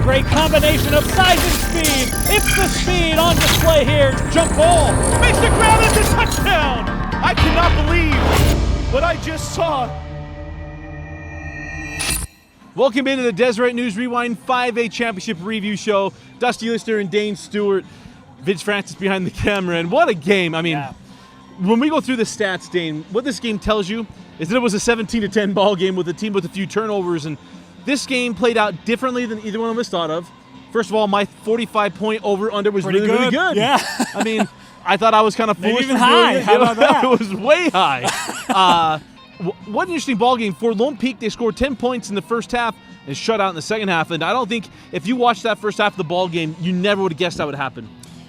great combination of size and speed. It's the speed on display here. Jump ball. Makes the grab. It's a touchdown. I cannot believe what I just saw. Welcome into the Deseret News Rewind 5A Championship Review Show. Dusty Litster and Dane Stewart. Vince Francis behind the camera. And what a game. I mean, when we go through the stats, Dane, what this game tells you is that it was a 17-10 ball game with a team with a few turnovers. And this game played out differently than either one of us thought of. First of all, my 45-point over-under was really good. Yeah. I mean, I thought I was kind of foolish. Maybe even high. How about that? It was way high. What an interesting ball game. For Lone Peak, they scored 10 points in the first half and shut out in the second half. And I don't think if you watched that first half of the ball game, you never would have guessed that would happen.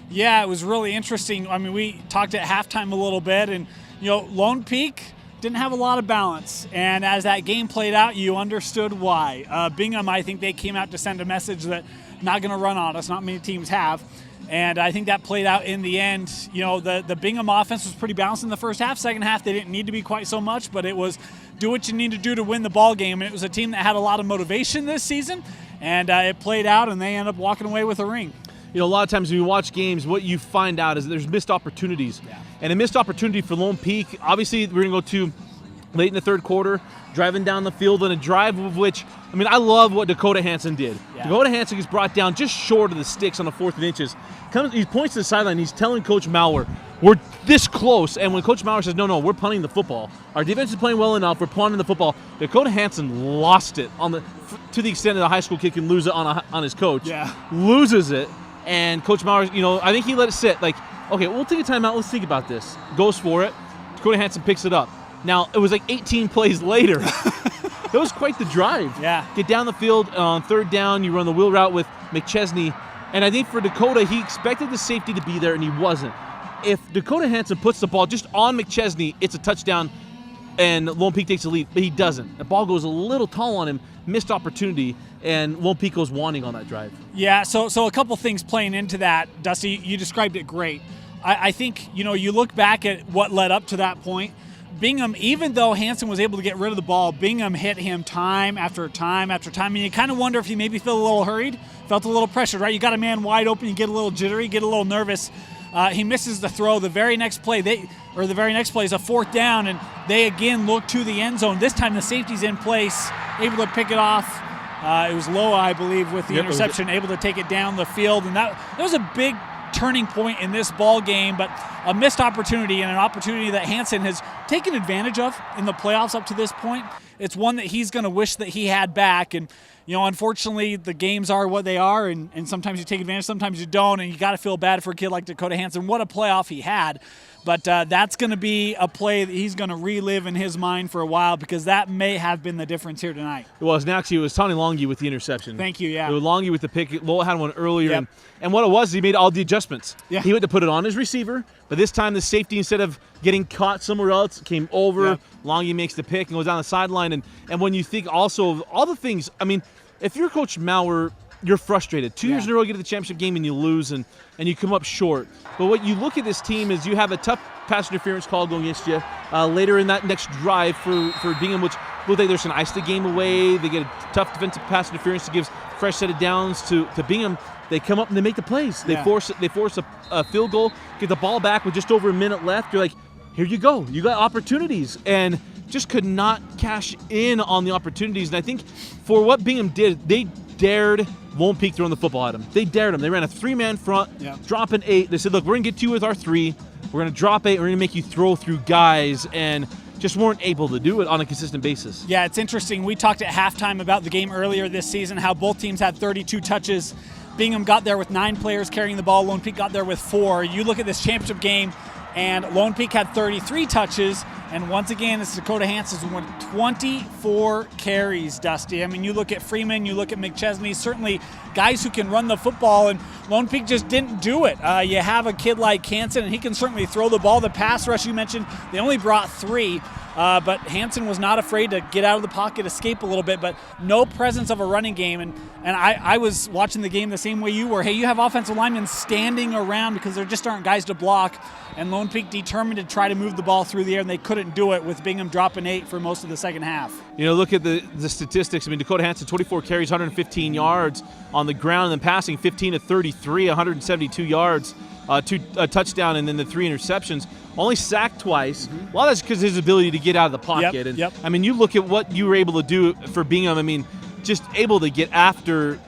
Yeah, it was really interesting. I mean, we talked at halftime a little bit, and Lone Peak didn't have a lot of balance. And as that game played out, you understood why. Bingham, I think they came out to send a message that not going to run on us. Not many teams have. And I think that played out in the end. The Bingham offense was pretty balanced in the first half. Second half, they didn't need to be quite so much, but it was do what you need to do to win the ball game. And it was a team that had a lot of motivation this season, and it played out, and they ended up walking away with a ring. A lot of times when you watch games, what you find out is that there's missed opportunities. Yeah. And a missed opportunity for Lone Peak, obviously we're going to go to late in the third quarter, driving down the field on a drive of which, I love what Dakota Hansen did. Yeah. Dakota Hansen gets brought down just short of the sticks on the 4th and inches. He points to the sideline. He's telling Coach Maurer, we're this close. And when Coach Maurer says, no, we're punting the football. Our defense is playing well enough. We're punting the football. Dakota Hansen lost it to the extent that a high school kid can lose it on his coach. Yeah. Loses it. And Coach Maurer, I think he let it sit. Like, okay, we'll take a timeout. Let's think about this. Goes for it. Dakota Hansen picks it up. Now, it was like 18 plays later. It was quite the drive. Yeah. Get down the field on third down. You run the wheel route with McChesney. And I think for Dakota, he expected the safety to be there, and he wasn't. If Dakota Hansen puts the ball just on McChesney, it's a touchdown, and Lone Peak takes the lead. But he doesn't. The ball goes a little tall on him. Missed opportunity, and Lone Peak goes wanting on that drive. Yeah, so a couple things playing into that, Dusty. You described it great. I think, you look back at what led up to that point. Bingham, even though Hansen was able to get rid of the ball, Bingham hit him time after time after time. And you kind of wonder if he maybe felt a little hurried, felt a little pressured, right? You got a man wide open, you get a little jittery, get a little nervous. He misses the throw. The very next play is a 4th down, and they again look to the end zone. This time the safety's in place, able to pick it off. It was Loa, I believe, with the interception, able to take it down the field. And that was a big turning point in this ball game, but a missed opportunity, and an opportunity that Hansen has taken advantage of in the playoffs up to this point. It's one that he's going to wish that he had back. And unfortunately, the games are what they are, and sometimes you take advantage, sometimes you don't, and you got to feel bad for a kid like Dakota Hansen. What a playoff he had. But that's going to be a play that he's going to relive in his mind for a while, because that may have been the difference here tonight. It was Tony Longy with the interception. Thank you, yeah. It was Longy with the pick. Lowell had one earlier. Yep. And what it was, he made all the adjustments. Yeah. He went to put it on his receiver, but this time the safety, instead of getting caught somewhere else, came over. Yeah. Longy makes the pick and goes down the sideline. And when you think also of all the things, if you're Coach Maurer, you're frustrated. 2 years in a row, you get to the championship game and you lose and you come up short. But what you look at this team is you have a tough pass interference call going against you later in that next drive for Bingham, which looked like they're going to ice the game away. They get a tough defensive pass interference that gives a fresh set of downs to Bingham. They come up and they make the plays. They force a field goal, get the ball back with just over a minute left. You're like, here you go. You got opportunities. And just could not cash in on the opportunities. And I think for what Bingham did, they dared Lone Peak throwing the football at them. They dared them. They ran a 3-man front, dropping 8. They said, look, we're going to get you with our 3. We're going to drop 8. We're going to make you throw through guys. And just weren't able to do it on a consistent basis. Yeah, it's interesting. We talked at halftime about the game earlier this season, how both teams had 32 touches. Bingham got there with 9 players carrying the ball. Lone Peak got there with 4. You look at this championship game, and Lone Peak had 33 touches. And once again, it's Dakota Hansen with 24 carries, Dusty. You look at Freeman, you look at McChesney, certainly guys who can run the football, and Lone Peak just didn't do it. You have a kid like Hansen, and he can certainly throw the ball. The pass rush you mentioned, they only brought 3. but Hansen was not afraid to get out of the pocket, escape a little bit, but no presence of a running game. And I was watching the game the same way you were. Hey, you have offensive linemen standing around because there just aren't guys to block, and Lone Peak determined to try to move the ball through the air, and they couldn't do it with Bingham dropping 8 for most of the second half. Look at the statistics. I mean, Dakota Hansen, 24 carries, 115 yards on the ground, and then passing 15 to 33, 172 yards, a touchdown, and then the 3 interceptions. Only sacked twice. A lot of that's because of his ability to get out of the pocket. Yep. I mean, you look at what you were able to do for Bingham. I mean, just able to get after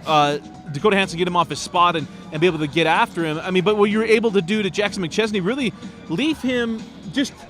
Dakota Hansen, get him off his spot and be able to get after him. I mean, but what you were able to do to Jackson McChesney, really leave him just –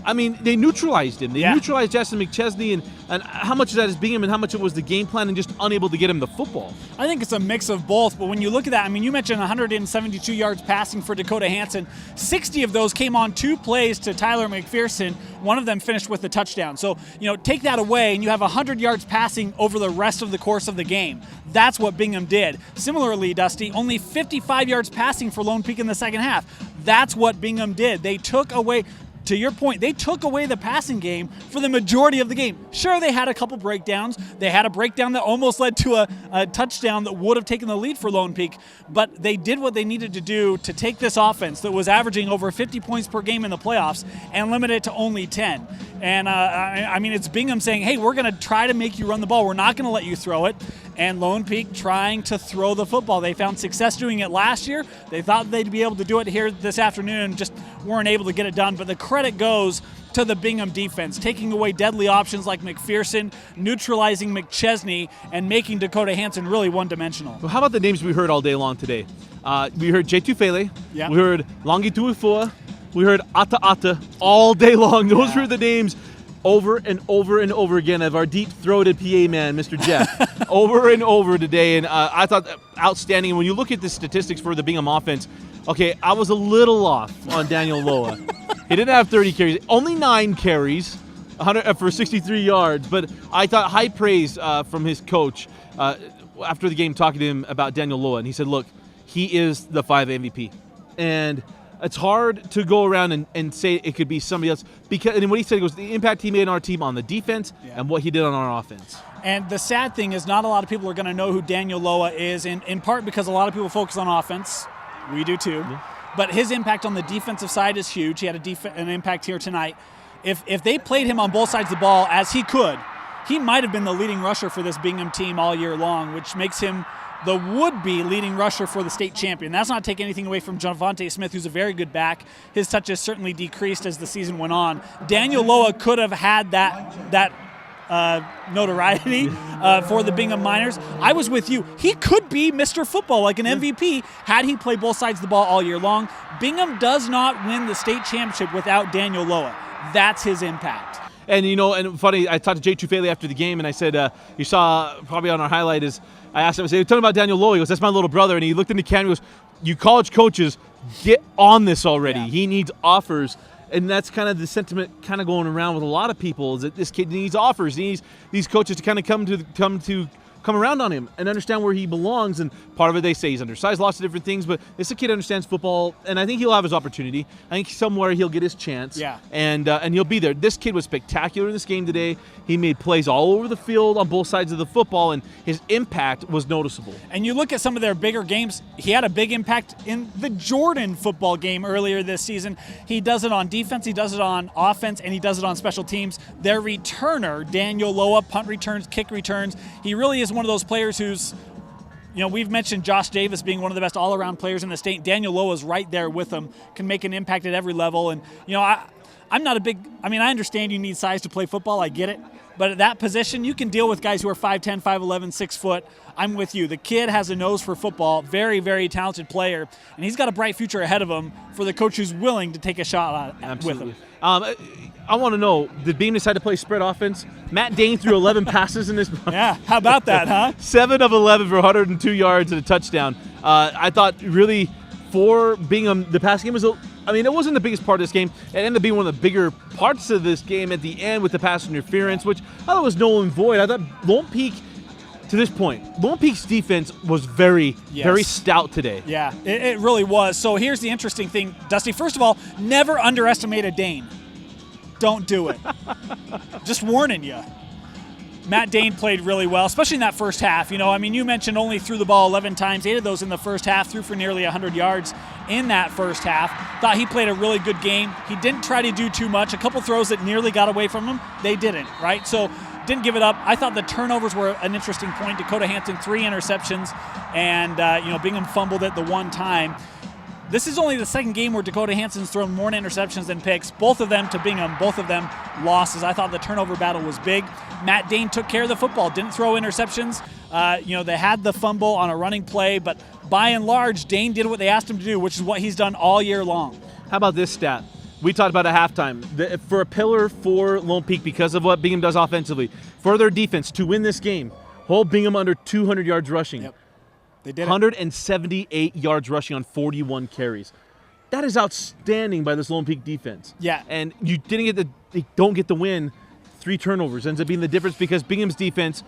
I mean, they neutralized him. They neutralized Jackson McChesney, and how much of that is Bingham and how much it was the game plan and just unable to get him the football? I think it's a mix of both, but when you look at that, I mean, you mentioned 172 yards passing for Dakota Hansen. 60 of those came on 2 plays to Tyler McPherson. One of them finished with a touchdown. So, take that away, and you have 100 yards passing over the rest of the course of the game. That's what Bingham did. Similarly, Dusty, only 55 yards passing for Lone Peak in the second half. That's what Bingham did. They took away... To your point, they took away the passing game for the majority of the game. Sure, they had a couple breakdowns. They had a breakdown that almost led to a touchdown that would have taken the lead for Lone Peak, but they did what they needed to do to take this offense that was averaging over 50 points per game in the playoffs and limit it to only 10. And, I mean, it's Bingham saying, hey, we're going to try to make you run the ball. We're not going to let you throw it. And Lone Peak trying to throw the football. They found success doing it last year. They thought they'd be able to do it here this afternoon, just weren't able to get it done. But the credit goes to the Bingham defense, taking away deadly options like McPherson, neutralizing McChesney, and making Dakota Hansen really one-dimensional. Well, how about the names we heard all day long today? We heard J. Tufele. Yeah. We heard Longi Tuifua. We heard Ata Ata all day long. Those were the names over and over and over again of our deep-throated PA man, Mr. Jeff, over and over today. And I thought outstanding. And when you look at the statistics for the Bingham offense, okay, I was a little off on Daniel Loa. He didn't have 30 carries, only 9 carries for 63 yards. But I thought high praise from his coach after the game, talking to him about Daniel Loa. And he said, look, he is the 5 MVP. And it's hard to go around and say it could be somebody else, because, and what he said was the impact he made on our team on the defense and what he did on our offense. And the sad thing is not a lot of people are going to know who Daniel Loa is, in part because a lot of people focus on offense. We do too. Yeah. But his impact on the defensive side is huge. He had an impact here tonight. If they played him on both sides of the ball as he could, he might have been the leading rusher for this Bingham team all year long, which makes him the would-be leading rusher for the state champion. That's not taking anything away from Javonte Smith, who's a very good back. His touches certainly decreased as the season went on. Daniel Loa could have had that notoriety for the Bingham Miners. I was with you. He could be Mr. Football, like an MVP, had he played both sides of the ball all year long. Bingham does not win the state championship without Daniel Loa. That's his impact. And, and funny, I talked to Jay Tufele after the game, and I said, you saw probably on our highlight is, I asked him, I said, tell me about Daniel Lowe. He goes, that's my little brother. And he looked in the camera and goes, you college coaches, get on this already. Yeah. He needs offers. And that's kind of the sentiment kind of going around with a lot of people, is that this kid needs offers. He needs these coaches to kind of come around on him and understand where he belongs. And part of it, they say he's undersized, lots of different things, but this kid understands football, and I think he'll have his opportunity. I think somewhere he'll get his chance. Yeah. And he'll be there. This kid was spectacular in this game today. He made plays all over the field on both sides of the football, and his impact was noticeable. And you look at some of their bigger games, he had a big impact in the Jordan football game earlier this season. He does it on defense, he does it on offense, and he does it on special teams. Their returner, Daniel Loa, punt returns, kick returns, he really is one of those players who's, we've mentioned Josh Davis being one of the best all-around players in the state. Daniel Loa is right there with him, can make an impact at every level. And, I'm not a big – I understand you need size to play football. I get it. But at that position, you can deal with guys who are 5'10", 5'11", 6 foot. I'm with you. The kid has a nose for football, very, very talented player, and he's got a bright future ahead of him for the coach who's willing to take a shot with him. I want to know, did Beam decide to play spread offense? Matt Dane threw 11 passes in this. Yeah, how about that, huh? 7 of 11 for 102 yards and a touchdown. I thought really for Bingham, the pass game was it wasn't the biggest part of this game. It ended up being one of the bigger parts of this game at the end with the pass interference, which I thought was null and void. I thought Lone Peak, to this point, Lone Peak's defense was very stout today. Yeah, it really was. So here's the interesting thing, Dusty. First of all, never underestimate a Dane. Don't do it. Just warning you. Matt Dane played really well, especially in that first half. You know, I mean, you mentioned only threw the ball 11 times, 8 of those in the first half, threw for nearly 100 yards in that first half. Thought he played a really good game. He didn't try to do too much. A couple throws that nearly got away from him, they didn't, right? So didn't give it up. I thought the turnovers were an interesting point. Dakota Hanson, 3 interceptions, and, Bingham fumbled it the one time. This is only the second game where Dakota Hanson's thrown more interceptions than picks. Both of them to Bingham, both of them losses. I thought the turnover battle was big. Matt Dane took care of the football, didn't throw interceptions. They had the fumble on a running play, but by and large, Dane did what they asked him to do, which is what he's done all year long. How about this stat? We talked about at halftime. For a pillar for Lone Peak, because of what Bingham does offensively, for their defense to win this game, hold Bingham under 200 yards rushing. Yep. They did 178 yards rushing on 41 carries. That is outstanding by this Lone Peak defense. Yeah. And they don't get the win. 3 turnovers ends up being the difference because Bingham's defense,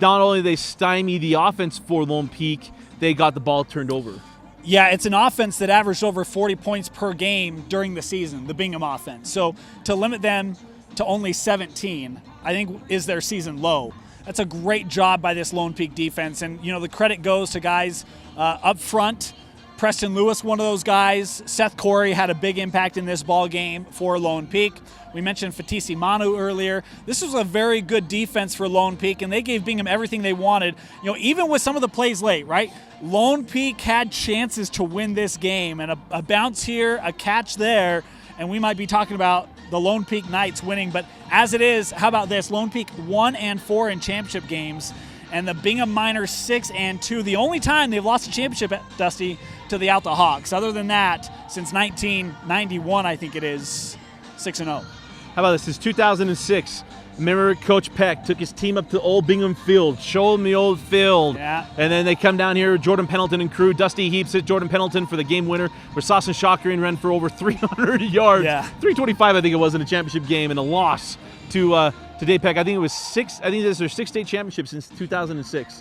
not only they stymie the offense for Lone Peak, they got the ball turned over. Yeah, it's an offense that averaged over 40 points per game during the season, the Bingham offense. So to limit them to only 17, I think is their season low. That's a great job by this Lone Peak defense. And, the credit goes to guys up front. Preston Lewis, one of those guys. Seth Corey had a big impact in this ball game for Lone Peak. We mentioned Fatisi Manu earlier. This was a very good defense for Lone Peak, and they gave Bingham everything they wanted. Even with some of the plays late, right? Lone Peak had chances to win this game, and a bounce here, a catch there, and we might be talking about the Lone Peak Knights winning. But as it is, how about this? Lone Peak 1-4 in championship games, and the Bingham Miners 6-2. The only time they've lost a championship, Dusty, to the Alta Hawks. Other than that, since 1991, I think it is, 6-0. How about this? It's 2006. Remember, Coach Peck took his team up to Old Bingham Field, showed them the old field. Yeah. And then they come down here, Jordan Pendleton and crew. Dusty Heaps hit Jordan Pendleton for the game winner, where Sasson Shakarian ran for over 300 yards. Yeah. 325, I think it was, in a championship game, and a loss to Dave Peck. I think it was 6. I think this is their 6th state championship since 2006.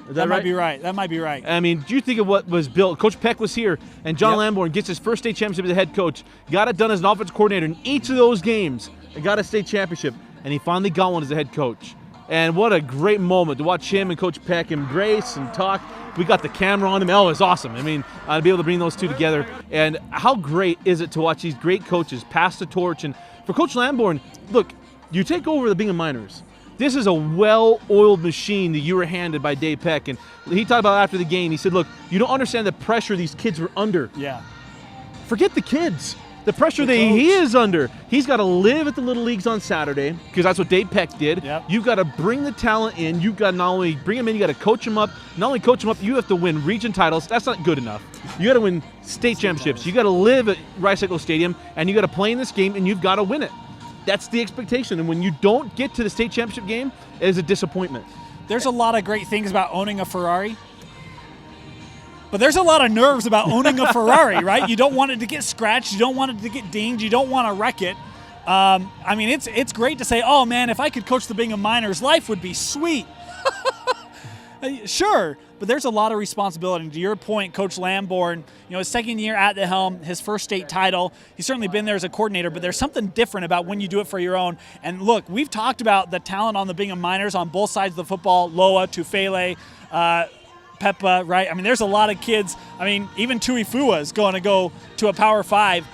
Is that right? That might be right. I mean, do you think of what was built? Coach Peck was here, and John Yep. Lamborn gets his first state championship as a head coach. Got it done as an offensive coordinator in each of those games, and got a state championship. And he finally got one as a head coach. And what a great moment to watch him and Coach Peck embrace and talk. We got the camera on him. Oh, it was awesome. I mean, to be able to bring those two together. And how great is it to watch these great coaches pass the torch? And for Coach Lamborn, look, you take over the Bingham Miners. This is a well-oiled machine that you were handed by Dave Peck. And he talked about after the game, he said, look, you don't understand the pressure these kids were under. Yeah. Forget the kids. The pressure that he is under. He's got to live at the Little Leagues on Saturday, because that's what Dave Peck did. Yep. You've got to bring the talent in. You've got to not only bring them in, you got to coach them up. Not only coach them up, you have to win region titles. That's not good enough. You got to win state championships. You got to live at Rice Eccles Stadium, and you got to play in this game, and you've got to win it. That's the expectation. And when you don't get to the state championship game, it is a disappointment. There's a lot of great things about owning a Ferrari. But there's a lot of nerves about owning a Ferrari, right? You don't want it to get scratched. You don't want it to get dinged. You don't want to wreck it. I mean, it's great to say, oh, man, if I could coach the Bingham Miners, life would be sweet. Sure, but there's a lot of responsibility. And to your point, Coach Lamborn, his second year at the helm, his first state title, he's certainly been there as a coordinator, but there's something different about when you do it for your own. And look, we've talked about the talent on the Bingham Miners on both sides of the football, Loa, Tufele, Peppa, right? I mean, there's a lot of kids. I mean, even Tui Fua is going to go to a Power 5.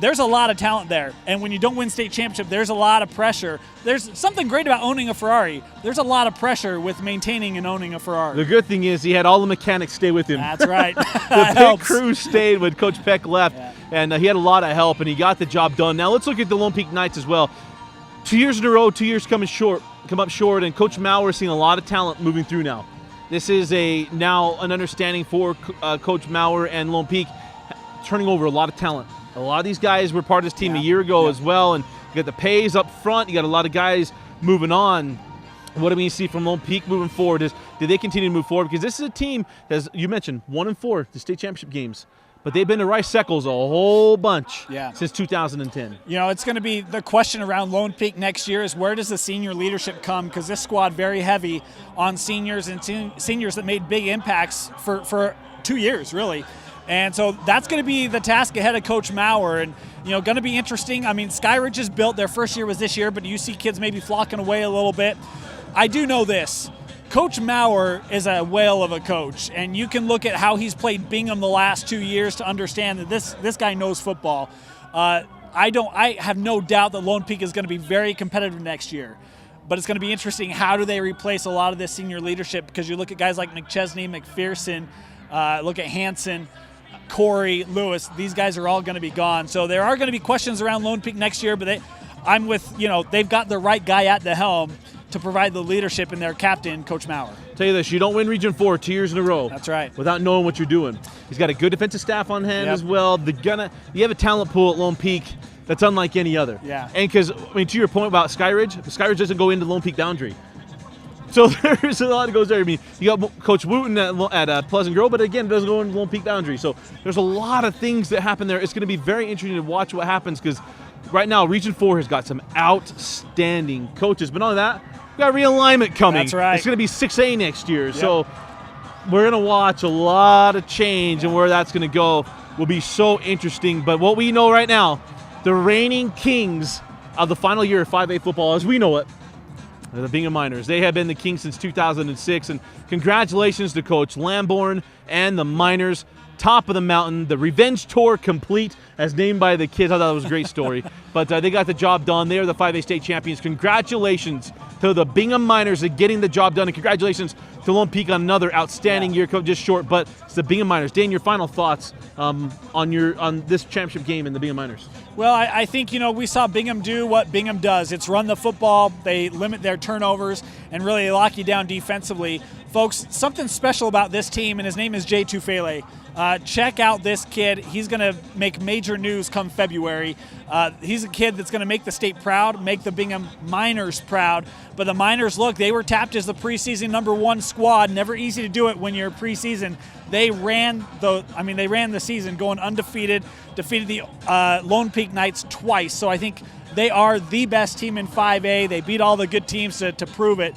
There's a lot of talent there. And when you don't win state championship, there's a lot of pressure. There's something great about owning a Ferrari. There's a lot of pressure with maintaining and owning a Ferrari. The good thing is he had all the mechanics stay with him. That's right. The pit crew stayed when Coach Peck left, and he had a lot of help, and he got the job done. Now let's look at the Lone Peak Knights as well. 2 years in a row, 2 years come up short, and Coach Maurer is seeing a lot of talent moving through now. This is now an understanding for Coach Maurer and Lone Peak, turning over a lot of talent. A lot of these guys were part of this team a year ago as well, and you got the pays up front. You got a lot of guys moving on. What do we see from Lone Peak moving forward? Do they continue to move forward? Because this is a team, as you mentioned, 1-4, the state championship games. But they've been to Rice Eccles a whole bunch since 2010. It's going to be the question around Lone Peak next year is where does the senior leadership come? Because this squad very heavy on seniors and seniors that made big impacts for 2 years, really. And so that's going to be the task ahead of Coach Maurer, and going to be interesting. I mean, Skyridge is built. Their first year was this year, but you see kids maybe flocking away a little bit. I do know this. Coach Maurer is a whale of a coach, and you can look at how he's played Bingham the last 2 years to understand that this guy knows football. I have no doubt that Lone Peak is going to be very competitive next year. But it's going to be interesting, how do they replace a lot of this senior leadership? Because you look at guys like McChesney, McPherson, look at Hanson, Corey, Lewis. These guys are all going to be gone. So there are going to be questions around Lone Peak next year, but they've got the right guy at the helm to provide the leadership in their captain, Coach Maurer. Tell you this, you don't win Region 4 2 years in a row. That's right. Without knowing what you're doing. He's got a good defensive staff on hand as well. You have a talent pool at Lone Peak that's unlike any other. Yeah. And because, to your point about Skyridge doesn't go into Lone Peak boundary. So there's a lot that goes there. I mean, you got Coach Wooten at Pleasant Grove, but again, it doesn't go into Lone Peak boundary. So there's a lot of things that happen there. It's going to be very interesting to watch what happens, because right now Region 4 has got some outstanding coaches. But not only that, we got realignment coming. That's right. It's going to be 6A next year. Yep. So we're going to watch a lot of change, and where that's going to go will be so interesting. But what we know right now, the reigning kings of the final year of 5A football, as we know it, are the Bingham Miners. They have been the kings since 2006, and congratulations to Coach Lamborn and the Miners. Top of the mountain, the revenge tour complete, as named by the kids. I thought that was a great story. But they got the job done. They are the 5A state champions. Congratulations to the Bingham Miners at getting the job done, and congratulations to Lone Peak on another outstanding year, just short. But it's the Bingham Miners. Dane, your final thoughts on this championship game in the Bingham Miners? Well, I think, we saw Bingham do what Bingham does. It's run the football, they limit their turnovers, and really lock you down defensively. Folks, something special about this team, and his name is Jay Tufele. Check out this kid. He's going to make major news come February. He's a kid that's going to make the state proud, make the Bingham Miners proud. But the Miners, look, they were tapped as the preseason #1 squad. Never easy to do it when you're preseason. They ran the season going undefeated, defeated the Lone Peak Knights twice. So I think they are the best team in 5A. They beat all the good teams to prove it.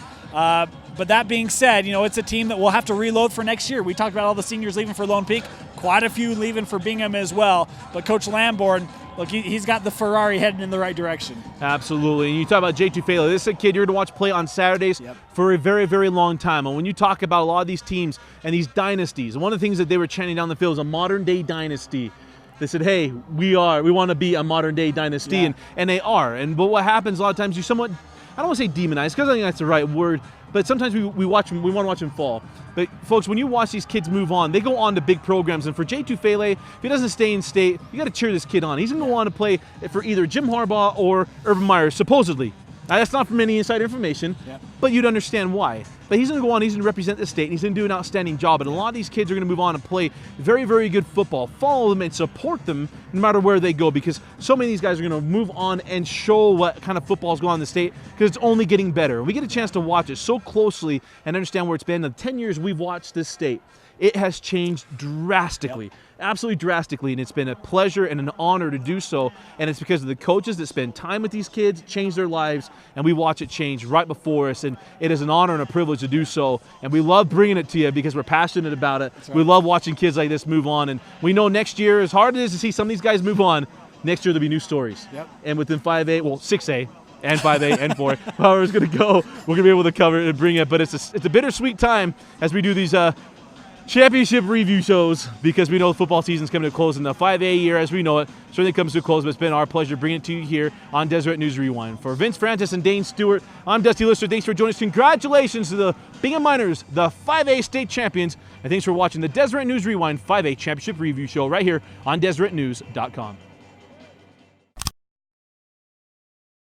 But that being said, it's a team that we'll have to reload for next year. We talked about all the seniors leaving for Lone Peak, quite a few leaving for Bingham as well. But Coach Lamborn, look, he's got the Ferrari heading in the right direction. Absolutely. And you talk about Jay Tufele. This is a kid you're going to watch play on Saturdays for a very, very long time. And when you talk about a lot of these teams and these dynasties, one of the things that they were chanting down the field is a modern-day dynasty. They said, hey, we want to be a modern-day dynasty, and they are. But what happens a lot of times, you somewhat, I don't want to say demonize, because I think that's the right word, but sometimes we watch them, we want to watch them fall. But folks, when you watch these kids move on, they go on to big programs. And for Jay Tufele, if he doesn't stay in state, you got to cheer this kid on. He's going to go on to play for either Jim Harbaugh or Urban Meyer, supposedly. Now, that's not from any inside information, but you'd understand why. But he's going to go on, he's going to represent the state, and he's going to do an outstanding job. And a lot of these kids are going to move on and play very, very good football. Follow them and support them no matter where they go, because so many of these guys are going to move on and show what kind of football is going on in the state, because it's only getting better. We get a chance to watch it so closely and understand where it's been. In the 10 years we've watched this state, it has changed drastically. Absolutely drastically, and it's been a pleasure and an honor to do so, and it's because of the coaches that spend time with these kids, change their lives, and we watch it change right before us, and it is an honor and a privilege to do so, and we love bringing it to you because we're passionate about it. Right. We love watching kids like this move on, and we know next year, as hard as it is to see some of these guys move on, next year there'll be new stories. And within 5A, well, 6A, and 5A and 4, however it's going to go, we're going to be able to cover it and bring it, but it's a bittersweet time as we do these championship review shows, because we know the football season's coming to a close, in the 5A year as we know it certainly comes to a close. But it's been our pleasure bringing it to you here on Deseret News Rewind. For Vince Francis and Dane Stewart, I'm Dusty Litster. Thanks for joining us. Congratulations to the Bingham Miners, the 5A state champions, and thanks for watching the Deseret News Rewind 5A championship review show right here on DeseretNews.com.